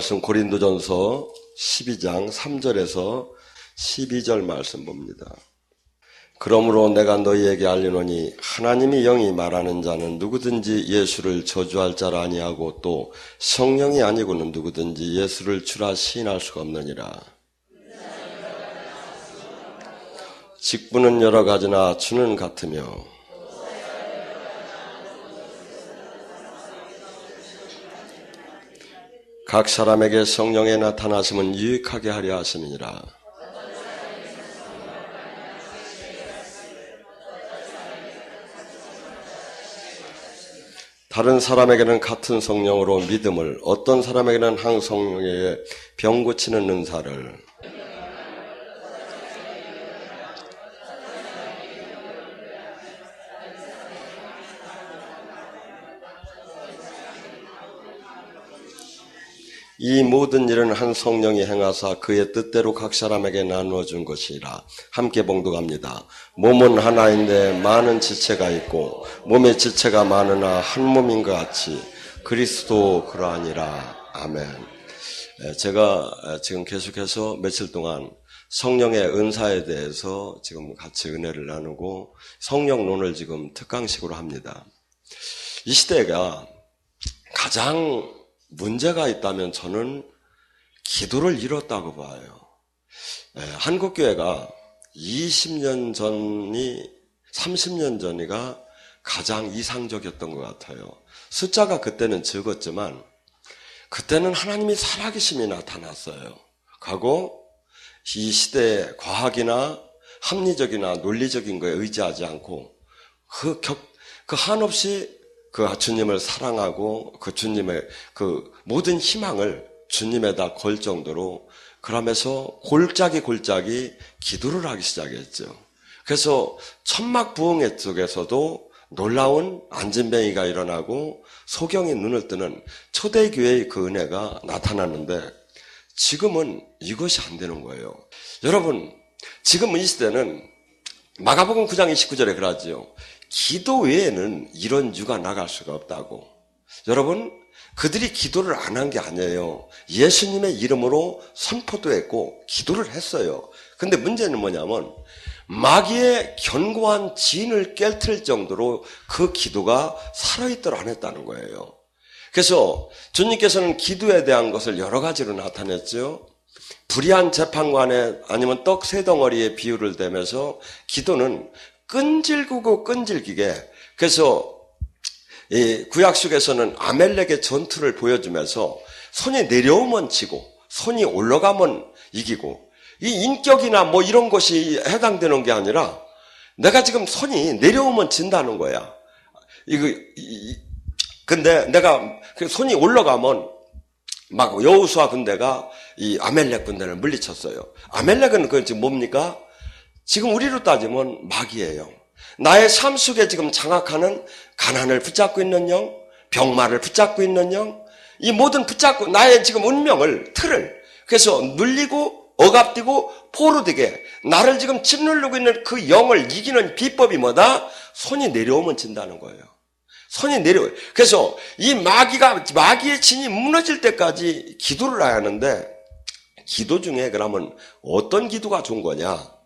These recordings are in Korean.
말씀 고린도전서 12장 3절에서 12절 말씀 봅니다. 그러므로 내가 너희에게 알리노니 하나님이 영이 말하는 자는 누구든지 예수를 저주할 자라 아니하고 또 성령이 아니고는 누구든지 예수를 주라 시인할 수가 없느니라. 직분은 여러 가지나 주는 같으며 각 사람에게 성령의 나타나심은 유익하게 하려 하심이니라. 다른 사람에게는 같은 성령으로 믿음을, 어떤 사람에게는 한 성령의 병 고치는 은사를, 이 모든 일은 한 성령이 행하사 그의 뜻대로 각 사람에게 나누어 준 것이라. 함께 봉독합니다. 몸은 하나인데 많은 지체가 있고 몸의 지체가 많으나 한 몸인 것 같이 그리스도 그러하니라. 아멘. 제가 지금 계속해서 며칠 동안 성령의 은사에 대해서 지금 같이 은혜를 나누고 성령론을 지금 특강식으로 합니다. 이 시대가 가장 문제가 있다면 저는 기도를 잃었다고 봐요. 한국교회가 20년 전이 30년 전이가 가장 이상적이었던 것 같아요. 숫자가 그때는 적었지만 그때는 하나님이 살아계심이 나타났어요. 하고 이 시대의 과학이나 합리적이나 논리적인 거에 의지하지 않고 그 한없이 그 주님을 사랑하고 그 주님의 그 모든 희망을 주님에다 걸 정도로 그러면서 골짜기 기도를 하기 시작했죠. 그래서 천막부흥회 속에서도 놀라운 안진뱅이가 일어나고 소경이 눈을 뜨는 초대교회의 그 은혜가 나타났는데 지금은 이것이 안 되는 거예요. 여러분, 지금 이 시대는 마가복음 9장 29절에 그러지요. 기도 외에는 이런 유가 나갈 수가 없다고. 여러분, 그들이 기도를 안 한 게 아니에요. 예수님의 이름으로 선포도 했고 기도를 했어요. 근데 문제는 뭐냐면 마귀의 견고한 진을 깨트릴 정도로 그 기도가 살아있도록 안 했다는 거예요. 그래서 주님께서는 기도에 대한 것을 여러 가지로 나타냈죠. 불의한 재판관에 아니면 떡 세 덩어리의 비유를 대면서 기도는 끈질기게 그래서 이 구약 속에서는 아멜렉의 전투를 보여주면서 손이 내려오면 지고 손이 올라가면 이기고 이 인격이나 뭐 이런 것이 해당되는 게 아니라 내가 지금 손이 내려오면 진다는 거야. 근데 내가 손이 올라가면 막 여호수아 군대가 이 아멜렉 군대를 물리쳤어요. 아멜렉은 그 지금 뭡니까? 지금 우리로 따지면 마귀예요. 나의 삶 속에 지금 장악하는 가난을 붙잡고 있는 영, 병마를 붙잡고 있는 영, 이 모든 붙잡고 나의 지금 운명을, 틀을 그래서 눌리고 억압되고 포로되게 나를 지금 짓누르고 있는 그 영을 이기는 비법이 뭐다? 손이 내려오면 진다는 거예요. 손이 내려오요. 그래서 이 마귀의 진이 무너질 때까지 기도를 해야 하는데 기도 중에 그러면 어떤 기도가 좋은 거냐?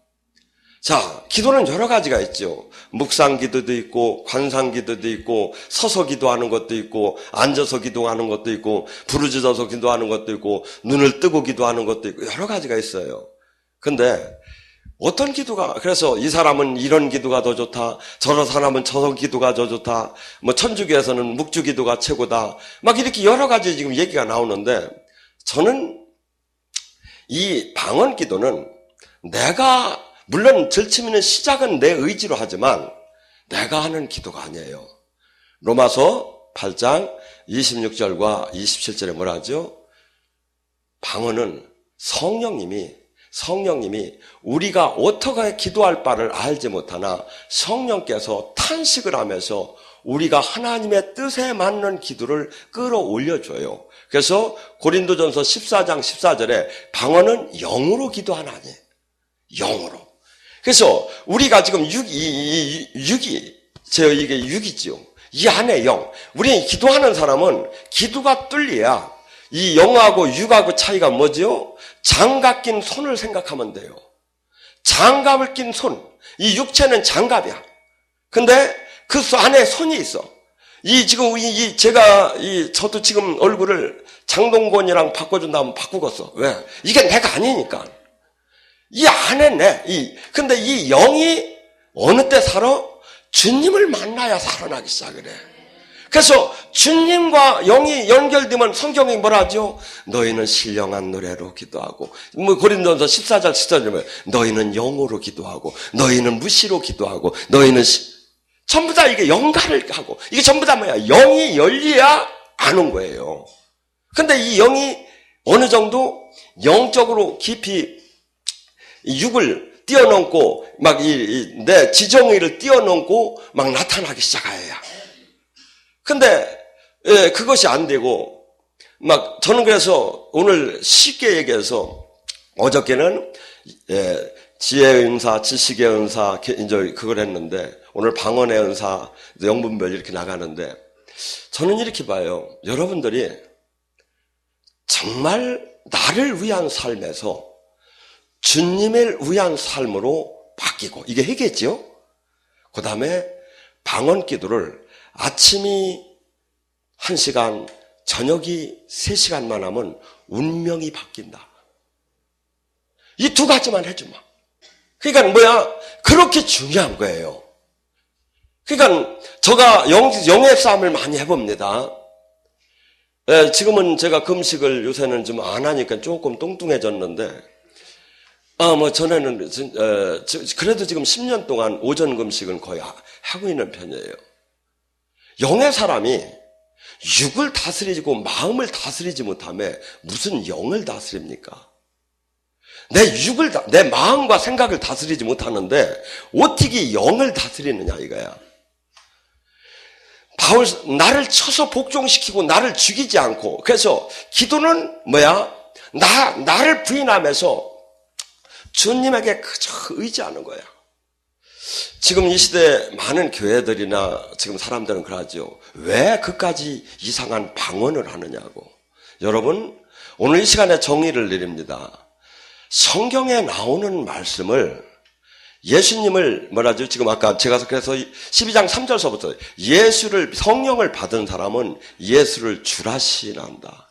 자, 기도는 여러 가지가 있죠. 묵상 기도도 있고, 관상 기도도 있고, 서서 기도하는 것도 있고, 앉아서 기도하는 것도 있고, 부르짖어서 기도하는 것도 있고, 눈을 뜨고 기도하는 것도 있고, 여러 가지가 있어요. 근데 어떤 기도가, 그래서 이 사람은 이런 기도가 더 좋다, 저런 사람은 저런 기도가 더 좋다, 뭐 천주교에서는 묵주 기도가 최고다, 막 이렇게 여러 가지 지금 얘기가 나오는데, 저는 이 방언 기도는 물론 절치미는 시작은 내 의지로 하지만 내가 하는 기도가 아니에요. 로마서 8장 26절과 27절에 뭐라 하죠? 방언은 성령님이 우리가 어떻게 기도할 바를 알지 못하나 성령께서 탄식을 하면서 우리가 하나님의 뜻에 맞는 기도를 끌어올려줘요. 그래서 고린도전서 14장 14절에 방언은 영으로 기도하나니, 영으로. 그래서 우리가 지금 이게 육이지요. 이 안에 영. 우리 기도하는 사람은 기도가 뚫려야 이 영하고 육하고 차이가 뭐죠? 장갑 낀 손을 생각하면 돼요. 장갑을 낀 손. 이 육체는 장갑이야. 근데 그 안에 손이 있어. 저도 지금 얼굴을 장동건이랑 바꿔준다면 바꾸겠어. 왜? 이게 내가 아니니까. 이 안에 근데 이 영이 어느 때 살아? 주님을 만나야 살아나기 시작을 해. 그래서 주님과 영이 연결되면 성경이 뭐라 하죠? 너희는 신령한 노래로 기도하고, 고린도전서 14절 14절에 보면 너희는 영으로 기도하고, 너희는 무시로 기도하고, 너희는 전부 다 이게 연관을 하고, 이게 전부 다 뭐야? 영이 열려야 아는 거예요. 근데 이 영이 어느 정도 영적으로 깊이 육을 뛰어넘고, 막 내 지정의를 뛰어넘고, 막 나타나기 시작해야. 근데, 그것이 안 되고, 저는 그래서 오늘 쉽게 얘기해서, 어저께는, 지혜의 은사, 지식의 은사, 이제 그걸 했는데, 오늘 방언의 은사, 영분별 이렇게 나가는데, 저는 이렇게 봐요. 여러분들이 정말 나를 위한 삶에서 주님을 위한 삶으로 바뀌고, 이게 해겠죠? 그 다음에 방언 기도를 아침이 1시간, 저녁이 3시간만 하면 운명이 바뀐다. 이 두 가지만 해주마. 그러니까 그렇게 중요한 거예요. 그러니까 제가 영의 싸움을 많이 해봅니다. 지금은 제가 금식을 요새는 좀 안 하니까 조금 뚱뚱해졌는데, 전에는, 그래도 지금 10년 동안 오전 금식은 거의 하고 있는 편이에요. 영의 사람이 육을 다스리고 마음을 다스리지 못하면 무슨 영을 다스립니까? 내 마음과 생각을 다스리지 못하는데 어떻게 영을 다스리느냐 이거야. 나를 쳐서 복종시키고 나를 죽이지 않고, 그래서 기도는 나를 부인하면서 주님에게 그저 의지하는 거야. 지금 이 시대 많은 교회들이나 지금 사람들은 그러죠. 왜 그까지 이상한 방언을 하느냐고. 여러분, 오늘 이 시간에 정의를 내립니다. 성경에 나오는 말씀을, 예수님을 지금 아까 제가 그래서 12장 3절서부터 성령을 받은 사람은 예수를 주라 시인한다.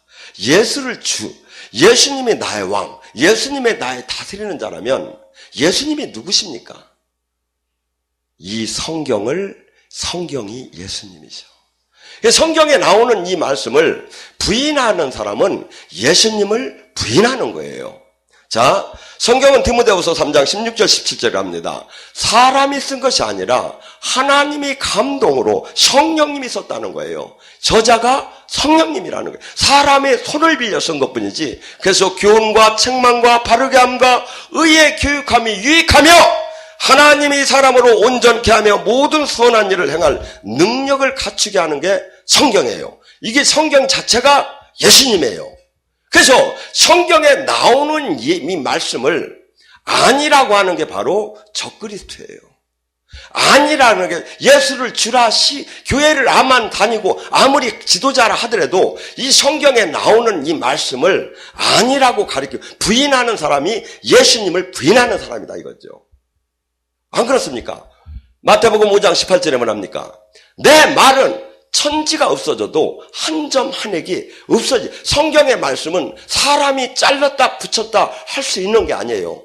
예수님이 나의 왕, 예수님이 나의 다스리는 자라면 예수님이 누구십니까? 이 성경이 예수님이죠. 성경에 나오는 이 말씀을 부인하는 사람은 예수님을 부인하는 거예요. 자, 성경은 디모데후서 3장 16절 17절에 합니다. 사람이 쓴 것이 아니라 하나님이 감동으로 성령님이 썼다는 거예요. 저자가 성령님이라는 거예요. 사람의 손을 빌려 쓴 것뿐이지. 그래서 교훈과 책망과 바르게 함과 의의 교육함이 유익하며 하나님이 사람으로 온전케 하며 모든 선한 일을 행할 능력을 갖추게 하는 게 성경이에요. 이게 성경 자체가 예수님이에요. 그래서 성경에 나오는 이 말씀을 아니라고 하는 게 바로 적그리스도예요. 아니라는 게 예수를 주라 교회를 아만 다니고 아무리 지도자라 하더라도 이 성경에 나오는 이 말씀을 아니라고 부인하는 사람이 예수님을 부인하는 사람이다 이거죠. 안 그렇습니까? 마태복음 5장 18절에 뭐랍니까? 내 말은 천지가 없어져도 한 점 한 획이 없어지. 성경의 말씀은 사람이 잘랐다 붙였다 할 수 있는 게 아니에요.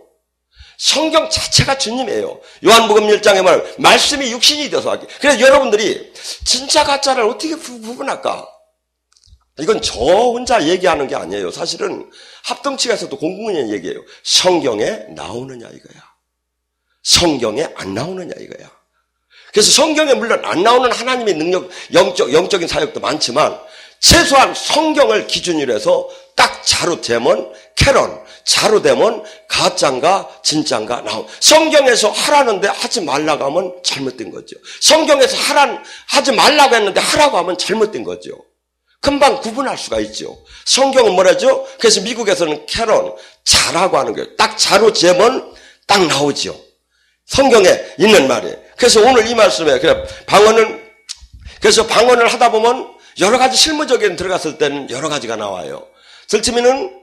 성경 자체가 주님이에요. 요한복음 1장에 말하면 말씀이 육신이 되어서 하기. 그래서 여러분들이 진짜 가짜를 어떻게 구분할까? 이건 저 혼자 얘기하는 게 아니에요. 사실은 합동측에서도 공공연 얘기해요. 성경에 나오느냐 이거야. 성경에 안 나오느냐 이거야. 그래서 성경에 물론 안 나오는 하나님의 능력, 영적인 사역도 많지만 최소한 성경을 기준으로 해서 딱 자루되면 캐런, 자루되면 가짜인가 진짜인가 나오. 성경에서 하라는데 하지 말라고 하면 잘못된 거죠. 성경에서 하지 말라고 했는데 하라고 하면 잘못된 거죠. 금방 구분할 수가 있죠. 성경은 뭐라죠? 그래서 미국에서는 캐런, 자라고 하는 거예요. 딱 자루재면 딱 나오죠. 성경에 있는 말이에요. 그래서 오늘 이 말씀에 그래서 방언을 하다 보면 여러 가지 실무적인 들어갔을 때는 여러 가지가 나와요. 설치면은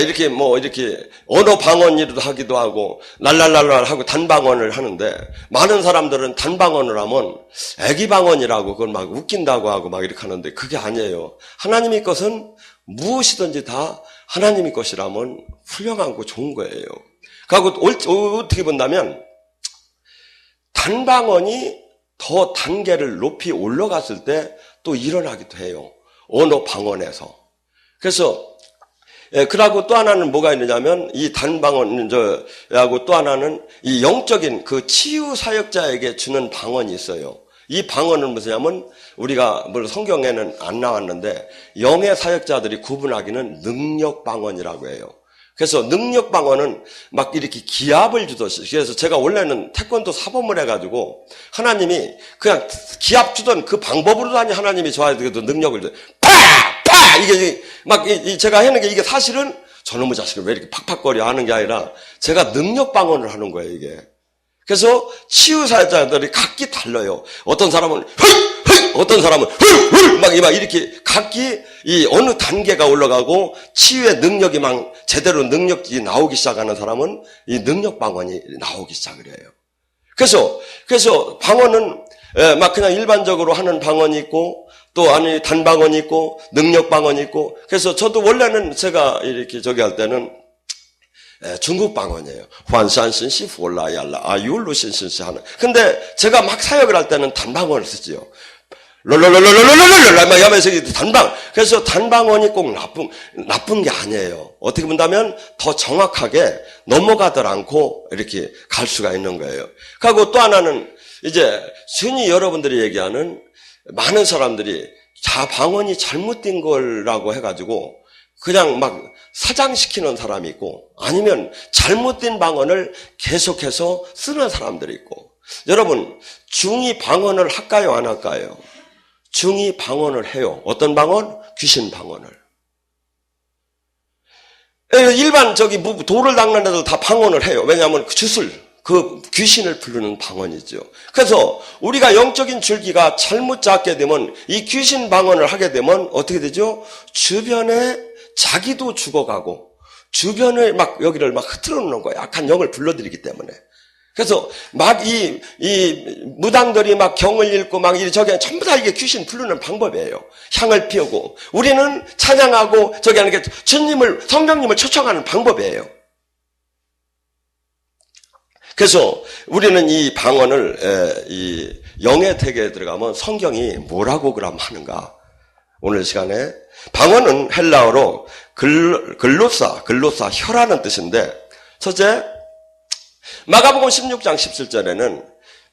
이렇게 이렇게 언어 방언이라도 하기도 하고 랄랄랄랄 하고 단방언을 하는데, 많은 사람들은 단방언을 하면 애기 방언이라고 그걸 막 웃긴다고 하고 막 이렇게 하는데, 그게 아니에요. 하나님의 것은 무엇이든지 다 하나님의 것이라면 훌륭하고 좋은 거예요. 그리고 어떻게 본다면 단방언이 더 단계를 높이 올라갔을 때 또 일어나기도 해요. 언어 방언에서. 그래서 그러고 또 하나는 뭐가 있느냐면, 이 단방언하고 또 하나는 이 영적인 그 치유 사역자에게 주는 방언이 있어요. 이 방언은 무엇이냐면, 우리가 물론 성경에는 안 나왔는데 영의 사역자들이 구분하기는 능력 방언이라고 해요. 그래서 능력 방언은 막 이렇게 기합을 주듯이, 그래서 제가 원래는 태권도 사범을 해가지고 하나님이 그냥 기합 주던 그 방법으로도 아니 하나님이 저한테 능력을 줘. 파! 이게 막 제가 하는 게, 이게 사실은 저놈의 자식을 왜 이렇게 팍팍거려 하는 게 아니라 제가 능력 방언을 하는 거예요, 이게. 그래서 치유사역자들이 각기 달라요. 어떤 사람은 어떤 사람은 막 이렇게 각기 이 어느 단계가 올라가고 치유의 능력이 막 제대로 능력이 나오기 시작하는 사람은 이 능력 방언이 나오기 시작을 해요. 그래서 방언은 막 그냥 일반적으로 하는 방언이 있고, 또 아니 단방언이 있고 능력 방언이 있고. 그래서 저도 원래는 제가 이렇게 저기 할 때는 중국 방언이에요. 환산신시 폴라얄라 아율루신신시 하는. 근데 제가 막 사역을 할 때는 단방언을 쓰지요. 롤롤롤롤롤롤롤롤 막 하면서 단방. 그래서 단방언이 꼭 나쁜 게 아니에요. 어떻게 본다면 더 정확하게 넘어가들 않고 이렇게 갈 수가 있는 거예요. 그리고 또 하나는 이제 흔히 여러분들이 얘기하는, 많은 사람들이 방언이 잘못된 거라고 해가지고 그냥 막 사장시키는 사람이 있고, 아니면 잘못된 방언을 계속해서 쓰는 사람들이 있고. 여러분, 중이 방언을 할까요, 안 할까요? 중이 방언을 해요. 어떤 방언? 귀신 방언을. 일반 돌을 닦는 애들 다 방언을 해요. 왜냐하면 그 귀신을 부르는 방언이죠. 그래서 우리가 영적인 줄기가 잘못 잡게 되면, 이 귀신 방언을 하게 되면 어떻게 되죠? 주변에 자기도 죽어가고 주변을 막 여기를 막 흐트러 놓는 거예요. 악한 영을 불러들이기 때문에. 그래서 막 이 무당들이 막 경을 읽고 막 저기 전부 다 이게 귀신 부르는 방법이에요. 향을 피우고 우리는 찬양하고 저기 하는 게 주님을, 성령님을 초청하는 방법이에요. 그래서 우리는 이 방언을 이 영의 세계에 들어가면 성경이 뭐라고 그럼 하는가? 오늘 시간에 방언은 헬라어로 글로사 혀라는 뜻인데, 첫째 마가복음 16장 17절에는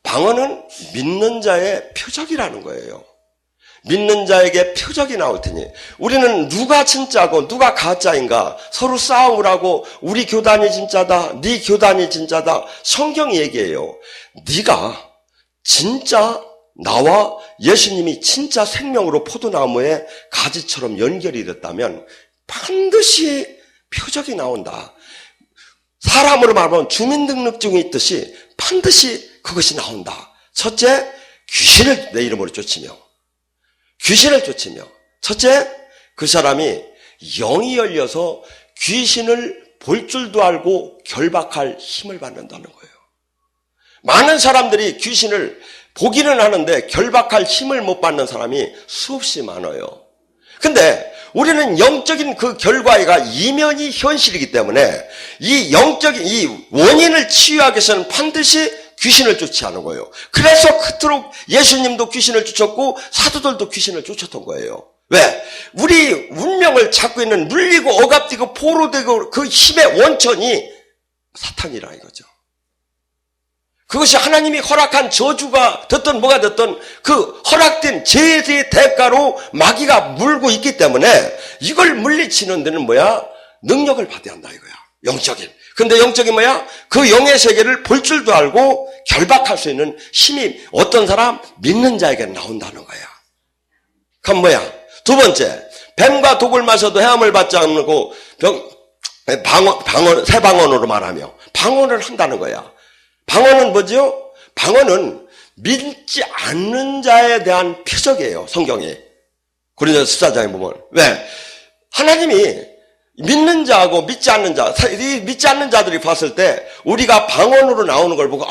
방언은 믿는 자의 표적이라는 거예요. 믿는 자에게 표적이 나올 테니, 우리는 누가 진짜고 누가 가짜인가 서로 싸우라고, 우리 교단이 진짜다, 네 교단이 진짜다. 성경이 얘기해요. 네가 진짜 나와 예수님이 진짜 생명으로 포도나무의 가지처럼 연결이 됐다면 반드시 표적이 나온다. 사람으로 말하면 주민등록증이 있듯이 반드시 그것이 나온다. 첫째, 귀신을 내 이름으로 쫓으며, 첫째, 그 사람이 영이 열려서 귀신을 볼 줄도 알고 결박할 힘을 받는다는 거예요. 많은 사람들이 귀신을 보기는 하는데 결박할 힘을 못 받는 사람이 수없이 많아요. 근데 우리는 영적인 그 결과가 이면이 현실이기 때문에 이 영적인 이 원인을 치유하기 위해서는 반드시 귀신을 쫓지 않은 거예요. 그래서 그토록 예수님도 귀신을 쫓았고 사도들도 귀신을 쫓았던 거예요. 왜? 우리 운명을 잡고 있는 물리고 억압되고 포로되고 그 힘의 원천이 사탄이라 이거죠. 그것이 하나님이 허락한 저주가 됐든 뭐가 됐든 그 허락된 죄의 대가로 마귀가 물고 있기 때문에 이걸 물리치는 데는 뭐야? 능력을 받아야 한다 이거야. 영적인. 근데 영적인 뭐야? 그 영의 세계를 볼 줄도 알고 결박할 수 있는 힘이 어떤 사람? 믿는 자에게 나온다는 거야. 그럼 뭐야? 두 번째, 뱀과 독을 마셔도 해함을 받지 않고 새 방언으로 말하며 방언을 한다는 거야. 방언은 뭐죠? 방언은 믿지 않는 자에 대한 표적이에요. 성경이. 고린도서 14장에 보면. 왜? 하나님이 믿는 자하고 믿지 않는 자, 이 믿지 않는 자들이 봤을 때 우리가 방언으로 나오는 걸 보고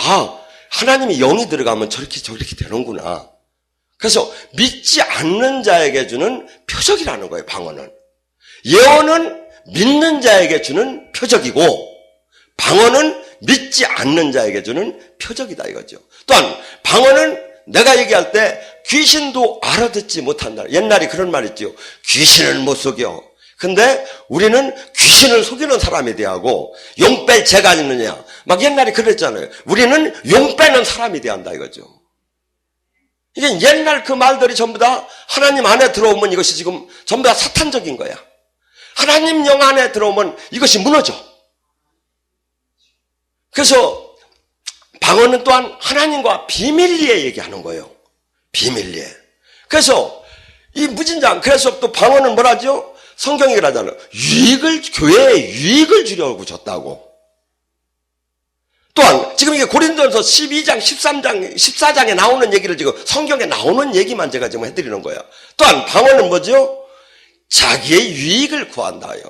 하나님이 영이 들어가면 저렇게 되는구나. 그래서 믿지 않는 자에게 주는 표적이라는 거예요, 방언은. 예언은 믿는 자에게 주는 표적이고 방언은 믿지 않는 자에게 주는 표적이다 이거죠. 또한 방언은 내가 얘기할 때 귀신도 알아듣지 못한다. 옛날에 그런 말 있죠. 귀신은 못 속여. 근데 우리는 귀신을 속이는 사람이 돼야하고 용 뺄 죄가 있느냐. 막 옛날에 그랬잖아요. 우리는 용 빼는 사람이 돼야 한다 이거죠. 이게 옛날 그 말들이 전부 다 하나님 안에 들어오면 이것이 지금 전부 다 사탄적인 거야. 하나님 영 안에 들어오면 이것이 무너져. 그래서 방언은 또한 하나님과 비밀리에 얘기하는 거예요. 비밀리에. 그래서 이 무진장, 그래서 또 방언은 뭐라죠? 성경이 그러잖아요. 교회에 유익을 주려고 줬다고. 또한 지금 이게 고린도전서 12장, 13장, 14장에 나오는 얘기를 지금 성경에 나오는 얘기만 제가 지금 해드리는 거예요. 또한 방언은 뭐죠? 자기의 유익을 구한다요.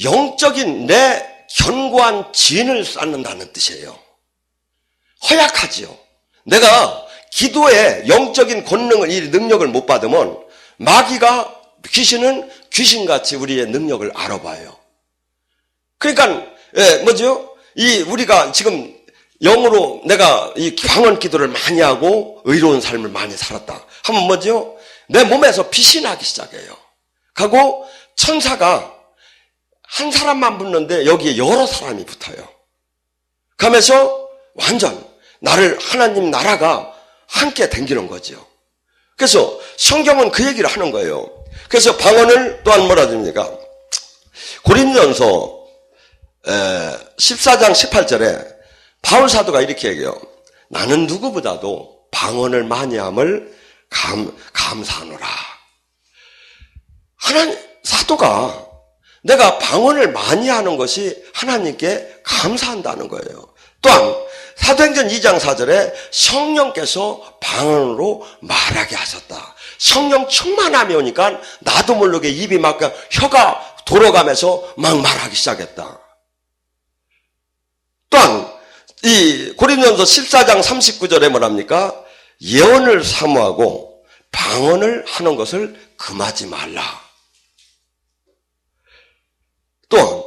영적인 내 견고한 진을 쌓는다는 뜻이에요. 허약하지요. 내가 기도에 영적인 권능을, 이 능력을 못 받으면 마귀가, 귀신은 귀신같이 우리의 능력을 알아봐요. 그러니까 뭐죠? 우리가 지금 영으로 내가 이 방언 기도를 많이 하고 의로운 삶을 많이 살았다 하면 뭐죠? 내 몸에서 빛이 나기 시작해요. 하고 천사가 한 사람만 붙는데 여기에 여러 사람이 붙어요. 그러면서 완전 나를 하나님 나라가 함께 댕기는 거죠. 그래서 성경은 그 얘기를 하는 거예요. 그래서 방언을 또한 뭐라 합니까? 고린도전서 14장 18절에 바울 사도가 이렇게 얘기해요. 나는 누구보다도 방언을 많이 함을 감사하노라. 하나님 사도가 내가 방언을 많이 하는 것이 하나님께 감사한다는 거예요. 또한 사도행전 2장 4절에 성령께서 방언으로 말하게 하셨다. 성령 충만함이 오니까 나도 모르게 입이 막 혀가 돌아가면서 막 말하기 시작했다. 또한 이 고린도전서 14장 39절에 뭐랍니까? 예언을 사모하고 방언을 하는 것을 금하지 말라. 또한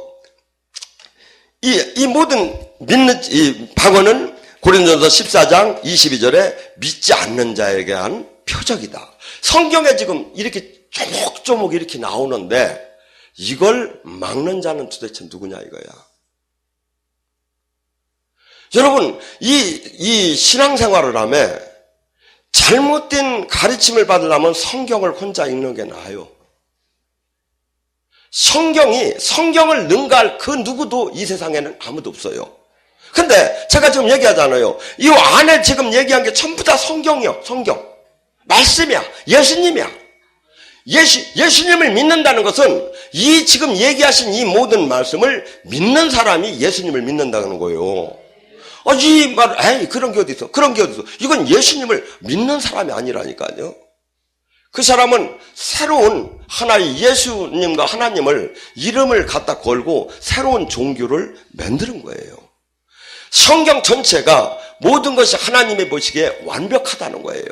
이 모든 믿는 이 방언은 고린도전서 14장 22절에 믿지 않는 자에게 한 표적이다. 성경에 지금 이렇게 조목조목 이렇게 나오는데 이걸 막는 자는 도대체 누구냐 이거야. 여러분, 이 신앙생활을 하면 잘못된 가르침을 받으려면 성경을 혼자 읽는 게 나아요. 성경을 능가할 그 누구도 이 세상에는 아무도 없어요. 근데 제가 지금 얘기하잖아요. 이 안에 지금 얘기한 게 전부 다 성경이요. 성경. 말씀이야. 예수님이야. 예수님을 믿는다는 것은 이 지금 얘기하신 이 모든 말씀을 믿는 사람이 예수님을 믿는다는 거예요. 그런 게 어디 있어? 그런 게 어디 있어? 이건 예수님을 믿는 사람이 아니라니까요. 그 사람은 새로운 하나의 예수님과 하나님을 이름을 갖다 걸고 새로운 종교를 만드는 거예요. 성경 전체가 모든 것이 하나님이 보시기에 완벽하다는 거예요.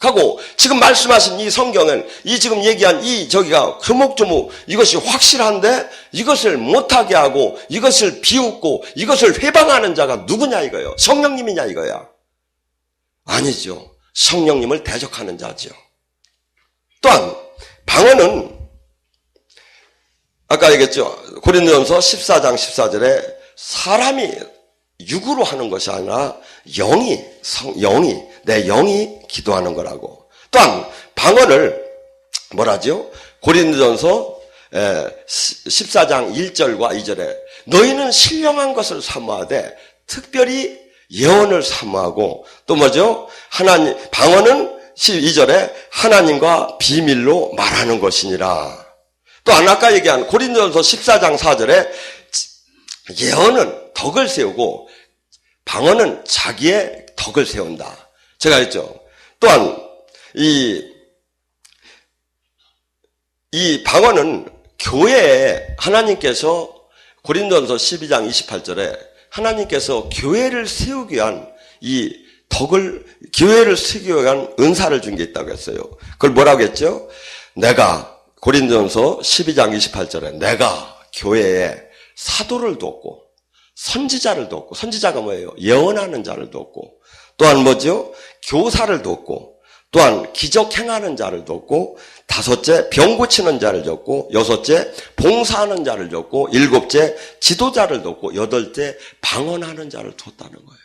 하고 지금 말씀하신 이 성경은 이 지금 얘기한 저기가 조목조목 이것이 확실한데 이것을 못하게 하고 이것을 비웃고 이것을 회방하는 자가 누구냐 이거예요. 성령님이냐 이거야. 아니죠. 성령님을 대적하는 자죠. 또한 방언은 아까 얘기했죠. 고린도전서 14장 14절에 사람이 육으로 하는 것이 아니라 내 영이 기도하는 거라고. 또한 방언을 뭐라죠? 고린도전서 14장 1절과 2절에 너희는 신령한 것을 사모하되 특별히 예언을 사모하고 또 뭐죠? 방언은 12절에 하나님과 비밀로 말하는 것이니라. 또 아까 얘기한 고린도전서 14장 4절에 예언은 덕을 세우고 방언은 자기의 덕을 세운다. 제가 했죠. 또한 이 이 방언은 교회에 하나님께서 고린도전서 12장 28절에 하나님께서 교회를 세우기 위한 이 덕을, 교회를 세우기 위한 은사를 준 게 있다고 했어요. 그걸 뭐라고 했죠? 내가, 고린도전서 12장 28절에 내가 교회에 사도를 뒀고, 선지자를 뒀고, 선지자가 뭐예요? 예언하는 자를 뒀고, 또한 뭐죠? 교사를 뒀고, 또한 기적 행하는 자를 뒀고, 다섯째 병 고치는 자를 뒀고, 여섯째 봉사하는 자를 뒀고, 일곱째 지도자를 뒀고, 여덟째 방언하는 자를 뒀다는 거예요.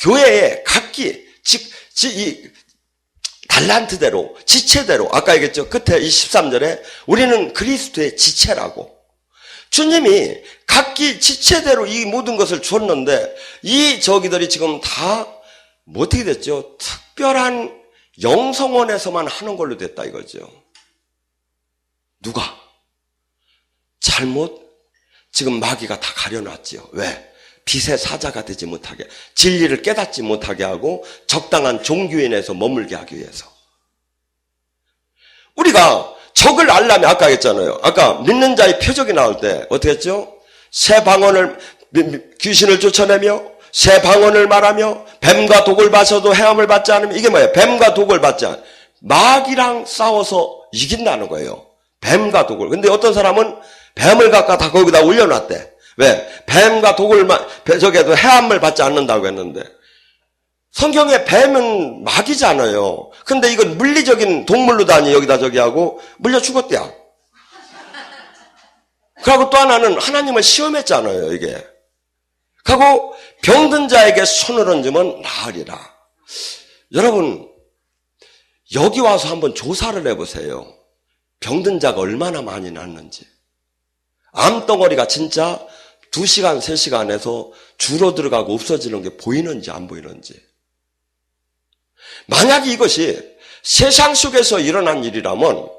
교회에 각기 이 달란트대로, 지체대로, 아까 얘기했죠. 끝에 23절에 우리는 그리스도의 지체라고. 주님이 각기 지체대로 이 모든 것을 줬는데 이 저기들이 지금 다 어떻게 됐죠? 특별한 영성원에서만 하는 걸로 됐다 이거죠. 누가? 잘못 지금 마귀가 다 가려놨지요. 왜? 빛의 사자가 되지 못하게, 진리를 깨닫지 못하게 하고 적당한 종교인에서 머물게 하기 위해서. 우리가 적을 알려면 아까 했잖아요. 아까 믿는 자의 표적이 나올 때 어떻게 했죠? 새 방언을, 귀신을 쫓아내며 새 방언을 말하며 뱀과 독을 봐서도 헤엄을 받지 않으면, 이게 뭐예요? 뱀과 독을 받지 않으면 마귀랑 싸워서 이긴다는 거예요. 뱀과 독을. 근데 어떤 사람은 뱀을 갖다 거기다 올려놨대. 왜? 뱀과 독을 저기에도 헤엄을 받지 않는다고 했는데, 성경에 뱀은 마귀잖아요. 근데 이건 물리적인 동물로 다니 여기다 저기 하고 물려 죽었대요. 그리고 또 하나는 하나님을 시험했잖아요, 이게. 그리고 병든 자에게 손을 얹으면 나으리라. 여러분, 여기 와서 한번 조사를 해보세요. 병든 자가 얼마나 많이 낫는지. 암덩어리가 진짜 2시간, 3시간에서 줄어들어가고 없어지는 게 보이는지 안 보이는지. 만약에 이것이 세상 속에서 일어난 일이라면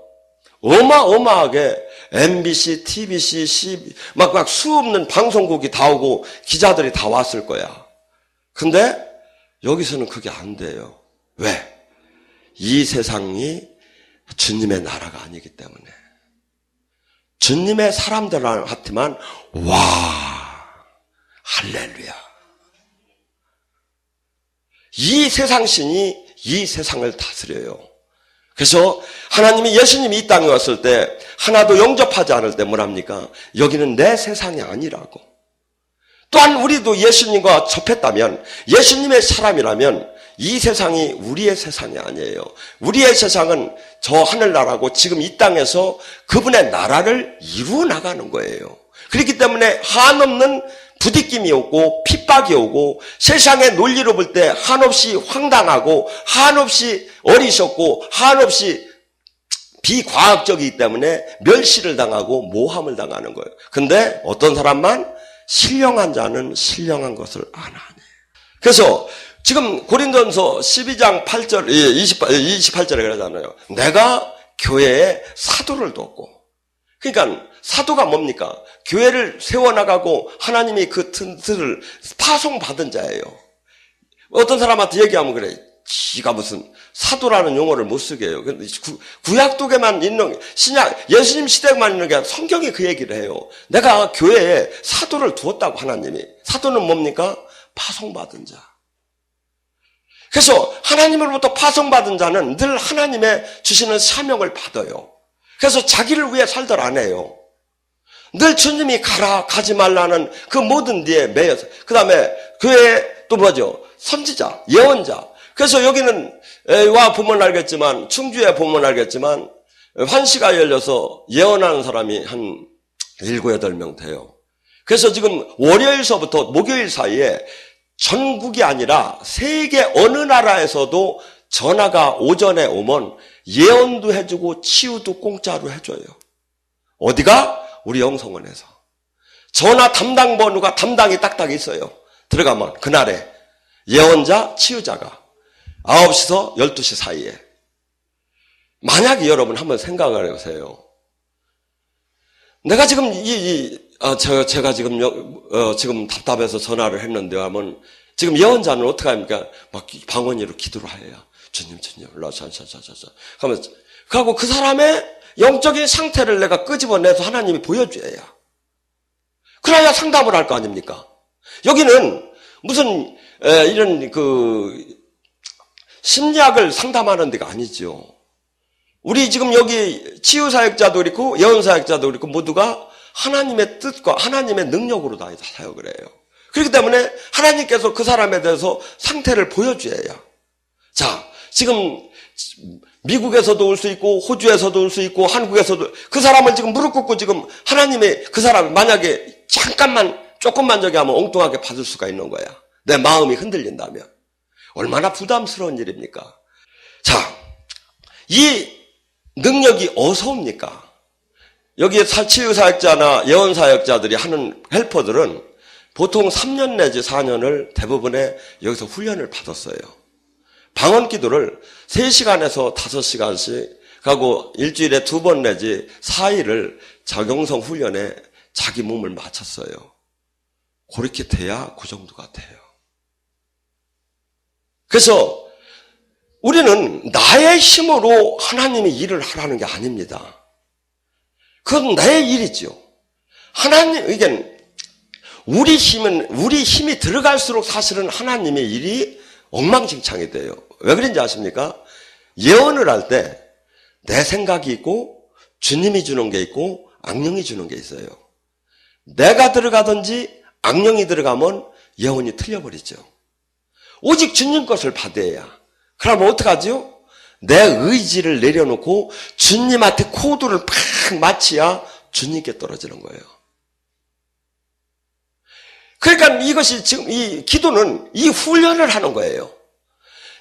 어마어마하게 MBC, TBC, 막 수없는 방송국이 다 오고 기자들이 다 왔을 거야. 근데 여기서는 그게 안 돼요. 왜? 이 세상이 주님의 나라가 아니기 때문에. 주님의 사람들한테만 와, 할렐루야. 이 세상 신이 이 세상을 다스려요. 그래서 하나님이, 예수님이 이 땅에 왔을 때 하나도 영접하지 않을 때 뭐랍니까? 여기는 내 세상이 아니라고. 또한 우리도 예수님과 접했다면, 예수님의 사람이라면 이 세상이 우리의 세상이 아니에요. 우리의 세상은 저 하늘나라고 지금 이 땅에서 그분의 나라를 이루어 나가는 거예요. 그렇기 때문에 한없는 부딪힘이 오고 핍박이 오고 세상의 논리로 볼 때 한없이 황당하고 한없이 어리석고 한없이 비과학적이기 때문에 멸시를 당하고 모함을 당하는 거예요. 근데 어떤 사람만 신령한 자는 신령한 것을 안 하네. 그래서 지금 고린도전서 12장 8절, 28절에 그러잖아요. 내가 교회에 사도를 뒀고. 그러니까 사도가 뭡니까? 교회를 세워나가고 하나님이 그 틀을 파송받은 자예요. 어떤 사람한테 얘기하면 그래. 지가 무슨 사도라는 용어를 못 쓰게 해요. 구약독에만 있는, 신약, 예수님 시대에만 있는 게 아니라 성경이 그 얘기를 해요. 내가 교회에 사도를 두었다고 하나님이. 사도는 뭡니까? 파송받은 자. 그래서 하나님으로부터 파송받은 자는 늘 하나님의 주시는 사명을 받아요. 그래서 자기를 위해 살들 안 해요. 늘 주님이 가라, 가지 말라는 그 모든 데에 매여서. 그 다음에 교회에 또 뭐죠? 선지자, 예언자. 그래서 여기는 와 보면 알겠지만, 충주에 보면 알겠지만, 환시가 열려서 예언하는 사람이 한 7, 8명 돼요. 그래서 지금 월요일서부터 목요일 사이에 전국이 아니라 세계 어느 나라에서도 전화가 오전에 오면 예언도 해주고 치유도 공짜로 해줘요. 어디가? 우리 영성원에서. 전화 담당 번호가 담당이 딱딱 있어요. 들어가면 그날에 예언자, 치유자가 9시서 12시 사이에. 만약에 여러분 한번 생각을 해보세요. 내가 지금 제가 지금 답답해서 전화를 했는데 하면 지금 예언자는 어떻게 합니까? 막 방언이로 기도를 해요. 주님, 올라와서 하면서. 그리고 그 사람의 영적인 상태를 내가 끄집어내서 하나님이 보여줘야. 그래야 상담을 할 거 아닙니까? 여기는 무슨 이런 심리학을 상담하는 데가 아니죠. 우리 지금 여기 치유사역자도 그렇고 예언사역자도 그렇고 모두가 하나님의 뜻과 하나님의 능력으로 다 사역을 해요. 그렇기 때문에 하나님께서 그 사람에 대해서 상태를 보여줘야. 자, 지금 미국에서도 올 수 있고 호주에서도 올 수 있고 한국에서도 그 사람을 지금 무릎 꿇고 지금 하나님의 그 사람을 만약에 조금만 저기 하면 엉뚱하게 받을 수가 있는 거야. 내 마음이 흔들린다면. 얼마나 부담스러운 일입니까? 자, 이 능력이 어디서 옵니까? 여기에 치유사역자나 예언사역자들이 하는 헬퍼들은 보통 3년 내지 4년을 대부분의 여기서 훈련을 받았어요. 방언 기도를 3시간에서 5시간씩 하고 일주일에 2번 내지 4일을 적용성 훈련에 자기 몸을 맞췄어요. 그렇게 돼야 그 정도 같아요. 그래서 우리는 나의 힘으로 하나님의 일을 하라는 게 아닙니다. 그건 나의 일이죠. 하나님, 이게 우리 힘이 들어갈수록 사실은 하나님의 일이 엉망진창이 돼요. 왜 그런지 아십니까? 예언을 할 때 내 생각이 있고 주님이 주는 게 있고 악령이 주는 게 있어요. 내가 들어가든지 악령이 들어가면 예언이 틀려버리죠. 오직 주님 것을 받아야. 그러면 어떡하죠? 내 의지를 내려놓고 주님한테 코드를 팍 맞춰야 주님께 떨어지는 거예요. 그러니까 이것이 지금 이 기도는 이 훈련을 하는 거예요.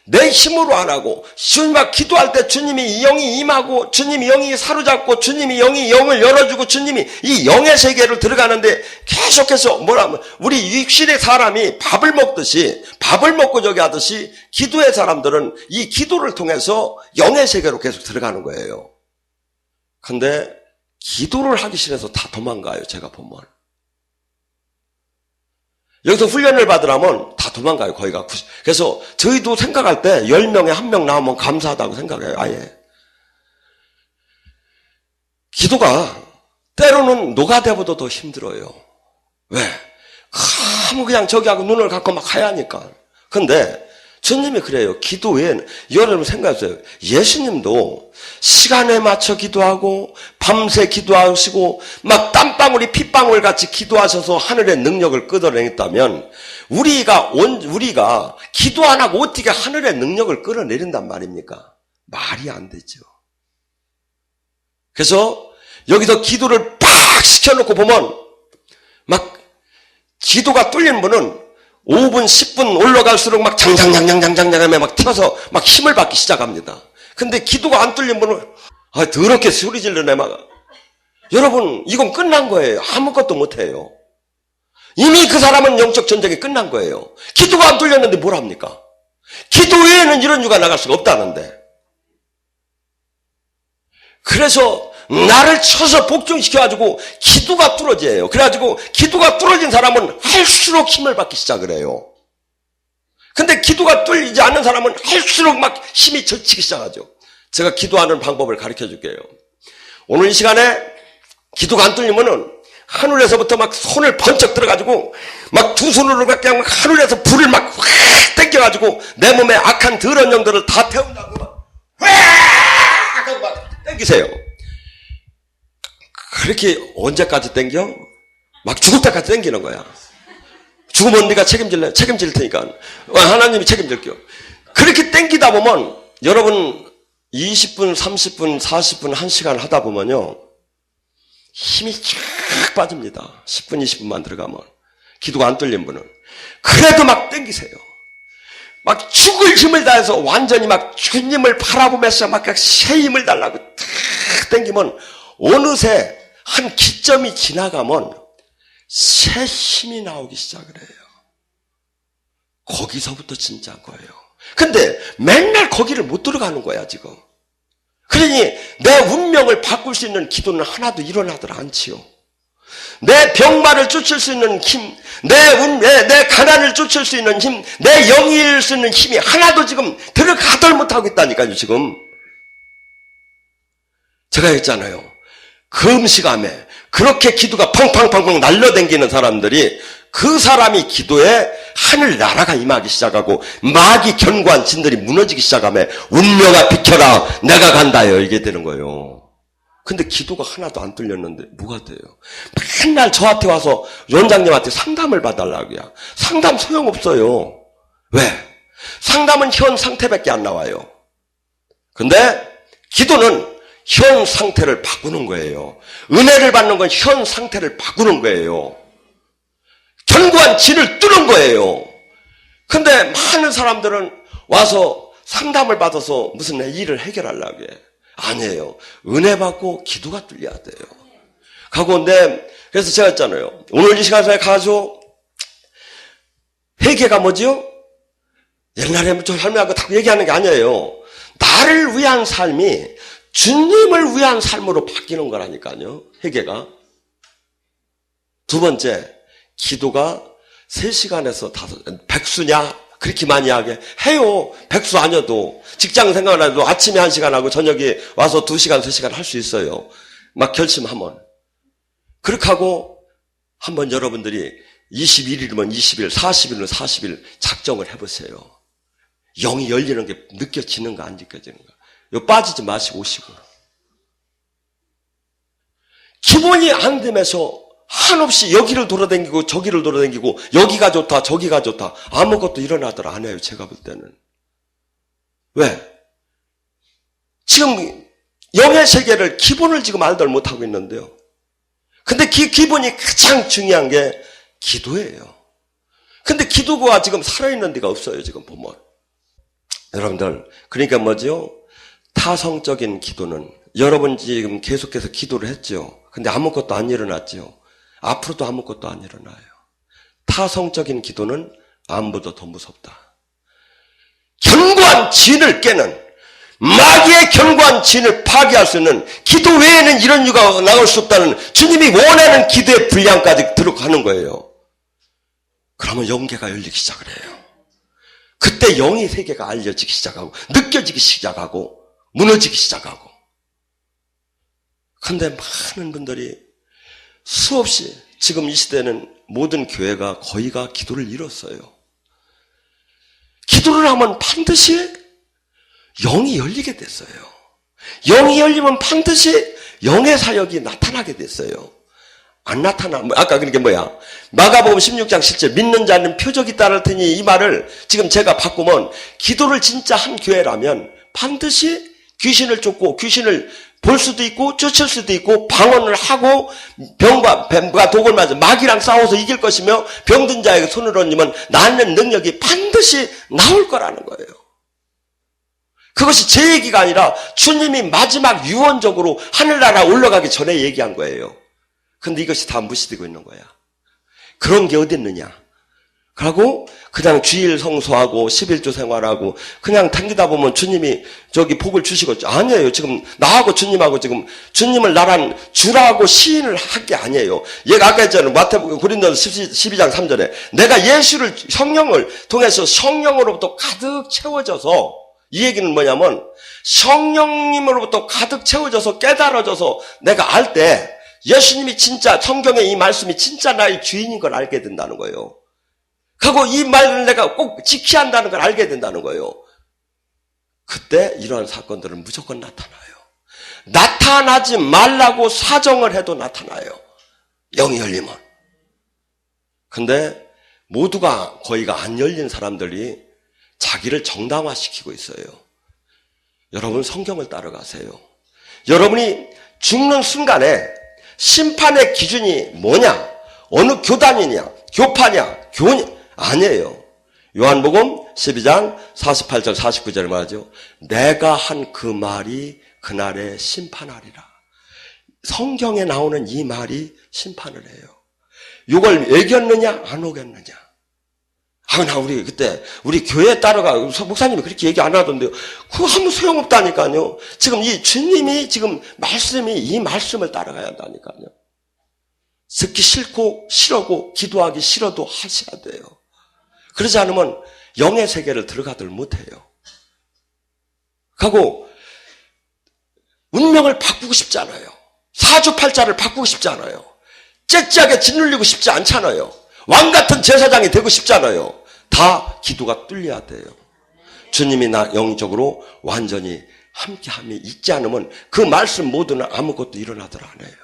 내 힘으로 안 하고 주님과 기도할 때 주님이 영이 임하고 주님이 영이 사로잡고 주님이 영이 영을 열어주고 주님이 이 영의 세계를 들어가는데 계속해서 뭐라면 우리 육신의 사람이 밥을 먹듯이 밥을 먹고 저기 하듯이 기도의 사람들은 이 기도를 통해서 영의 세계로 계속 들어가는 거예요. 근데 기도를 하기 싫어서 다 도망가요. 제가 보면. 여기서 훈련을 받으라면 다 도망가요. 거기가. 그래서 저희도 생각할 때 10명에 1명 나오면 감사하다고 생각해요. 아예. 기도가 때로는 노가다보다 더 힘들어요. 왜? 아무 그냥 저기하고 눈을 감고 막 가야 하니까. 근데 주님이 그래요. 기도 외에는 여러분 생각하세요. 예수님도 시간에 맞춰 기도하고 밤새 기도하시고 막 땀방울이 핏방울 같이 기도하셔서 하늘의 능력을 끌어내렸다면 우리가 기도 안 하고 어떻게 하늘의 능력을 끌어내린단 말입니까? 말이 안 되죠. 그래서 여기서 기도를 팍 시켜놓고 보면 막 기도가 뚫린 분은 5분, 10분 올라갈수록 막 장장하며 막 튀어서 막 힘을 받기 시작합니다. 근데 기도가 안 뚫린 분은 더럽게 소리 질러내 막. 여러분, 이건 끝난 거예요. 아무것도 못해요. 이미 그 사람은 영적 전쟁이 끝난 거예요. 기도가 안 뚫렸는데 뭘 합니까? 기도 외에는 이런 유가 나갈 수가 없다는데. 그래서 나를 쳐서 복종시켜가지고 기도가 뚫어져요. 그래가지고 기도가 뚫어진 사람은 할수록 힘을 받기 시작을 해요. 근데 기도가 뚫리지 않는 사람은 할수록 막 힘이 젖히기 시작하죠. 제가 기도하는 방법을 가르쳐 줄게요. 오늘 이 시간에 기도가 안 뚫리면은 하늘에서부터 막 손을 번쩍 들어가지고 막 두 손으로 그냥 막 하늘에서 불을 막 확 땡겨가지고 내 몸에 악한 더러운 영들을 다 태운다고 막 하고 막 땡기세요. 그렇게 언제까지 땡겨? 막 죽을 때까지 땡기는 거야. 죽으면 네가 책임질 테니까. 하나님이 책임질게요. 그렇게 땡기다 보면 여러분 20분, 30분, 40분, 1시간 하다 보면요. 힘이 쫙 빠집니다. 10분, 20분만 들어가면. 기도가 안 뚫린 분은. 그래도 막 땡기세요. 막 죽을 힘을 다해서 완전히 막 주님을 바라보면서 막 새 힘을 달라고 탁 땡기면 어느새 한 기점이 지나가면 새 힘이 나오기 시작을 해요. 거기서부터 진짜 거예요. 근데 맨날 거기를 못 들어가는 거야 지금. 그러니 내 운명을 바꿀 수 있는 기도는 하나도 일어나들 않지요. 내 병마를 쫓을 수 있는 힘, 내 가난을 쫓을 수 있는 힘, 내 영이 잃을 수 있는 힘이 하나도 지금 들어가들 못하고 있다니까요 지금. 제가 했잖아요. 금시감에 그렇게 기도가 펑팡팡팡 날려댕기는 사람들이 그 사람이 기도에 하늘나라가 임하기 시작하고 마귀 견고한 진들이 무너지기 시작하면 운명아 비켜라 내가 간다요 이게 되는 거예요. 근데 기도가 하나도 안 뚫렸는데 뭐가 돼요? 맨날 저한테 와서 원장님한테 상담을 봐달라고요. 상담 소용없어요. 왜? 상담은 현 상태밖에 안 나와요. 근데 기도는 현 상태를 바꾸는 거예요. 은혜를 받는 건 현 상태를 바꾸는 거예요. 견고한 진을 뚫는 거예요. 근데 많은 사람들은 와서 상담을 받아서 무슨 일을 해결하려고 해. 아니에요. 은혜 받고 기도가 뚫려야 돼요. 가고인데 그래서 제가 했잖아요. 오늘 이 시간에 가서 회개가 뭐지요? 옛날에 좀 할머니하고 다 얘기하는 게 아니에요. 나를 위한 삶이 주님을 위한 삶으로 바뀌는 거라니까요. 회개가. 두 번째, 기도가 3시간에서 5, 백수냐? 그렇게 많이 하게 해요. 백수 아니어도 직장 생각을 해도 아침에 1시간 하고 저녁에 와서 2시간, 3시간 할 수 있어요. 막 결심하면. 그렇게 하고 한번 여러분들이 21일이면 20일, 40일은 40일 작정을 해보세요. 영이 열리는 게 느껴지는가 안 느껴지는가. 요 빠지지 마시고 오시고. 기본이 안 되면서 한없이 여기를 돌아다니고 저기를 돌아다니고 여기가 좋다 저기가 좋다 아무것도 일어나들 안 해요. 제가 볼 때는. 왜? 지금 영의 세계를 기본을 지금 알들 못하고 있는데요. 근데 기본이 가장 중요한 게 기도예요. 근데 기도가 지금 살아있는 데가 없어요. 지금 보면. 여러분들 그러니까 뭐죠? 타성적인 기도는 여러분 지금 계속해서 기도를 했죠. 근데 아무것도 안 일어났죠. 앞으로도 아무것도 안 일어나요. 타성적인 기도는 안보다 더 무섭다. 견고한 진을 깨는 마귀의 견고한 진을 파괴할 수 있는 기도 외에는 이런 이유가 나올 수 없다는 주님이 원하는 기도의 분량까지 들어가는 거예요. 그러면 영계가 열리기 시작을 해요. 그때 영의 세계가 알려지기 시작하고 느껴지기 시작하고 무너지기 시작하고. 그런데 많은 분들이 수없이 지금 이 시대는 모든 교회가 거의가 기도를 잃었어요. 기도를 하면 반드시 영이 열리게 됐어요. 영이 열리면 반드시 영의 사역이 나타나게 됐어요. 안 나타나. 아까 그게 뭐야? 마가복음 16장 10절 믿는 자는 표적이 따를 테니 이 말을 지금 제가 바꾸면 기도를 진짜 한 교회라면 반드시 귀신을 쫓고 귀신을 볼 수도 있고 쫓을 수도 있고 방언을 하고 병과 뱀과 독을 맞아 마귀랑 싸워서 이길 것이며 병든 자에게 손을 얹으면 낫는 능력이 반드시 나올 거라는 거예요. 그것이 제 얘기가 아니라 주님이 마지막 유언적으로 하늘나라 올라가기 전에 얘기한 거예요. 근데 이것이 다 무시되고 있는 거야. 그런 게 어디 있느냐. 그러고 그냥 주일 성수하고 11조 생활하고 그냥 당기다 보면 주님이 저기 복을 주시고 아니에요. 지금 나하고 주님하고 지금 주님을 나란 주라고 시인을 한 게 아니에요. 얘가 아까 했잖아요. 마태복음 고린도서 12장 3절에 내가 예수를 성령을 통해서 성령으로부터 가득 채워져서 이 얘기는 뭐냐면 성령님으로부터 가득 채워져서 깨달아져서 내가 알 때 예수님이 진짜 성경의 이 말씀이 진짜 나의 주인인 걸 알게 된다는 거예요. 그리고 이 말을 내가 꼭 지켜야 한다는 걸 알게 된다는 거예요. 그때 이러한 사건들은 무조건 나타나요. 나타나지 말라고 사정을 해도 나타나요. 영이 열리면. 근데 모두가 거의가 안 열린 사람들이 자기를 정당화시키고 있어요. 여러분 성경을 따라가세요. 여러분이 죽는 순간에 심판의 기준이 뭐냐? 어느 교단이냐? 교파냐? 교냐? 아니에요. 요한복음 12장 48절 49절에 말하죠. 내가 한 그 말이 그날에 심판하리라. 성경에 나오는 이 말이 심판을 해요. 이걸 애겼느냐 안 오겠느냐. 나 우리 그때 우리 교회 따라가 목사님이 그렇게 얘기 안 하던데요. 그거 아무 소용없다니까요. 지금 이 주님이 지금 말씀이 이 말씀을 따라가야 한다니까요. 듣기 싫고 싫어고 기도하기 싫어도 하셔야 돼요. 그러지 않으면 영의 세계를 들어가들 못해요. 하고 운명을 바꾸고 싶지 않아요. 사주팔자를 바꾸고 싶지 않아요. 째째하게 짓눌리고 싶지 않잖아요. 왕같은 제사장이 되고 싶지 않아요. 다 기도가 뚫려야 돼요. 주님이 나 영적으로 완전히 함께함이 있지 않으면 그 말씀 모두는 아무것도 일어나더라 안 해요.